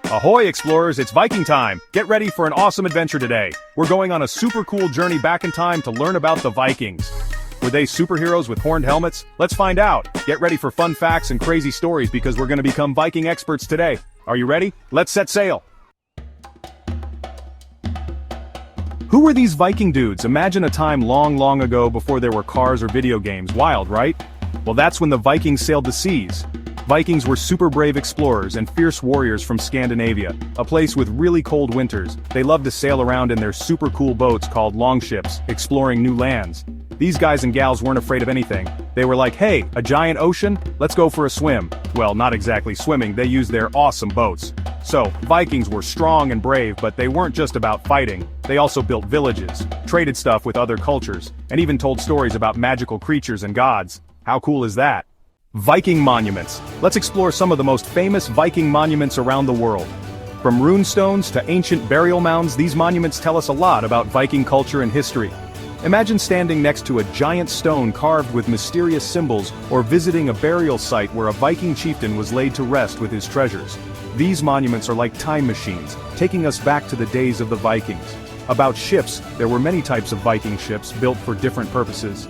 Ahoy explorers, it's Viking time! Get ready for an awesome adventure today. We're going on a super cool journey back in time to learn about the Vikings. Were they superheroes with horned helmets? Let's find out. Get ready for fun facts and crazy stories because we're gonna become Viking experts today. Are you ready? Let's set sail! Who were these Viking dudes? Imagine a time long ago before there were cars or video games. Wild, right? Well, that's when the Vikings sailed the seas. Vikings were super brave explorers and fierce warriors from Scandinavia, a place with really cold winters. They loved to sail around in their super cool boats called longships, exploring new lands. These guys and gals weren't afraid of anything. They were like, hey, a giant ocean? Let's go for a swim. Well, not exactly swimming, they used their awesome boats. So, Vikings were strong and brave, but they weren't just about fighting. They also built villages, traded stuff with other cultures, and even told stories about magical creatures and gods. How cool is that? Viking monuments. Let's explore some of the most famous Viking monuments around the world. From runestones to ancient burial mounds, these monuments tell us a lot about Viking culture and history. Imagine standing next to a giant stone carved with mysterious symbols, or visiting a burial site where a Viking chieftain was laid to rest with his treasures. These monuments are like time machines, taking us back to the days of the Vikings. About ships, there were many types of Viking ships built for different purposes.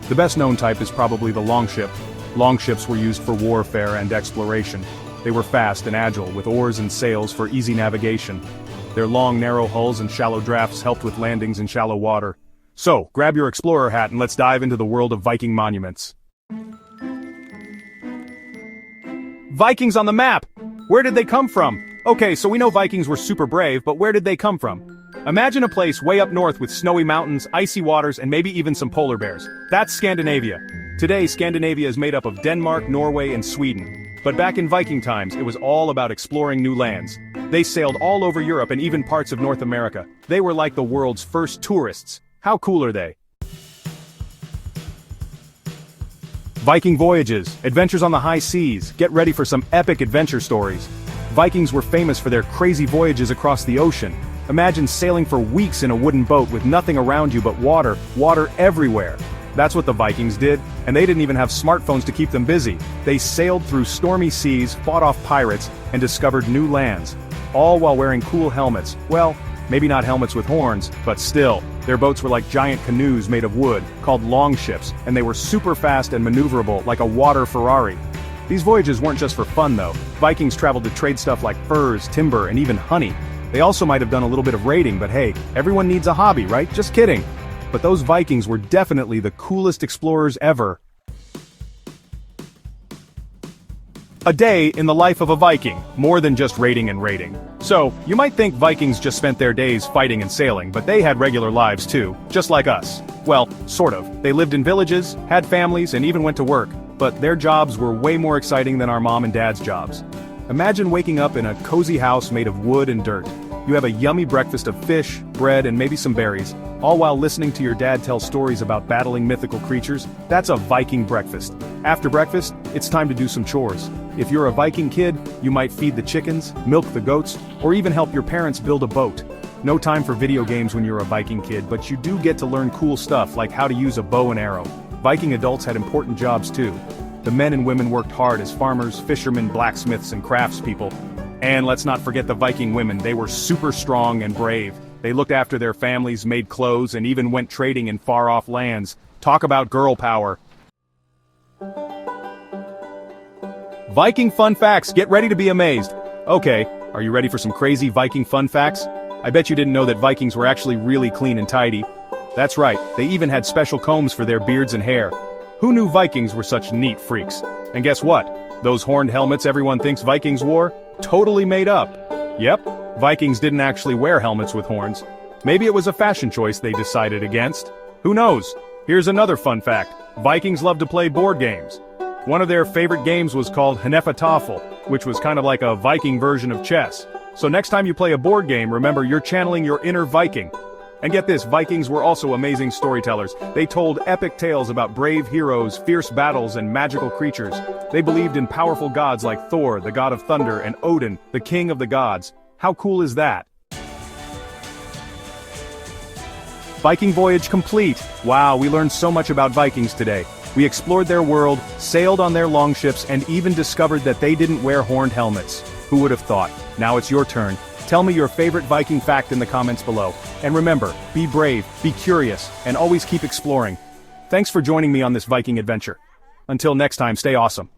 The best known type is probably the longship. Longships were used for warfare and exploration. They were fast and agile, with oars and sails for easy navigation. Their long, narrow hulls and shallow drafts helped with landings in shallow water. So, grab your explorer hat and let's dive into the world of Viking monuments. Vikings on the map! Where did they come from? Okay, so we know Vikings were super brave, but where did they come from? Imagine a place way up north with snowy mountains, icy waters, and maybe even some polar bears. That's Scandinavia. Today, Scandinavia is made up of Denmark, Norway, and Sweden. But back in Viking times, it was all about exploring new lands. They sailed all over Europe and even parts of North America. They were like the world's first tourists. How cool are they? Viking voyages, adventures on the high seas. Get ready for some epic adventure stories. Vikings were famous for their crazy voyages across the ocean. Imagine sailing for weeks in a wooden boat with nothing around you but water everywhere. That's what the Vikings did, and they didn't even have smartphones to keep them busy. They sailed through stormy seas, fought off pirates, and discovered new lands. All while wearing cool helmets. Well, maybe not helmets with horns, but still. Their boats were like giant canoes made of wood, called longships, and they were super fast and maneuverable, like a water Ferrari. These voyages weren't just for fun though. Vikings traveled to trade stuff like furs, timber, and even honey. They also might have done a little bit of raiding, but hey, everyone needs a hobby, right? Just kidding. But those Vikings were definitely the coolest explorers ever. A day in the life of a Viking, more than just raiding and raiding. So, you might think Vikings just spent their days fighting and sailing, but they had regular lives too, just like us. Well, sort of. They lived in villages, had families, and even went to work. But their jobs were way more exciting than our mom and dad's jobs. Imagine waking up in a cozy house made of wood and dirt. You have a yummy breakfast of fish, bread, and maybe some berries, all while listening to your dad tell stories about battling mythical creatures. That's a Viking breakfast. After breakfast, it's time to do some chores. If you're a Viking kid, you might feed the chickens, milk the goats, or even help your parents build a boat. No time for video games when you're a Viking kid, but you do get to learn cool stuff like how to use a bow and arrow. Viking adults had important jobs too. The men and women worked hard as farmers, fishermen, blacksmiths, and craftspeople. And let's not forget the Viking women. They were super strong and brave. They looked after their families, made clothes, and even went trading in far-off lands. Talk about girl power. Viking fun facts, get ready to be amazed. Okay, are you ready for some crazy Viking fun facts? I bet you didn't know that Vikings were actually really clean and tidy. That's right, they even had special combs for their beards and hair. Who knew Vikings were such neat freaks? And guess what? Those horned helmets everyone thinks Vikings wore? Totally made up. Yep, Vikings didn't actually wear helmets with horns. Maybe it was a fashion choice they decided against. Who knows? Here's another fun fact. Vikings loved to play board games. One of their favorite games was called Tafel, which was kind of like a Viking version of chess. So next time you play a board game, remember you're channeling your inner Viking. And get this, Vikings were also amazing storytellers. They told epic tales about brave heroes, fierce battles, and magical creatures. They believed in powerful gods like Thor, the god of thunder, and Odin, the king of the gods. How cool is that? Viking voyage complete. Wow, we learned so much about Vikings today. We explored their world, sailed on their longships, and even discovered that they didn't wear horned helmets. Who would have thought? Now it's your turn. Tell me your favorite Viking fact in the comments below. And remember, be brave, be curious, and always keep exploring. Thanks for joining me on this Viking adventure. Until next time, stay awesome.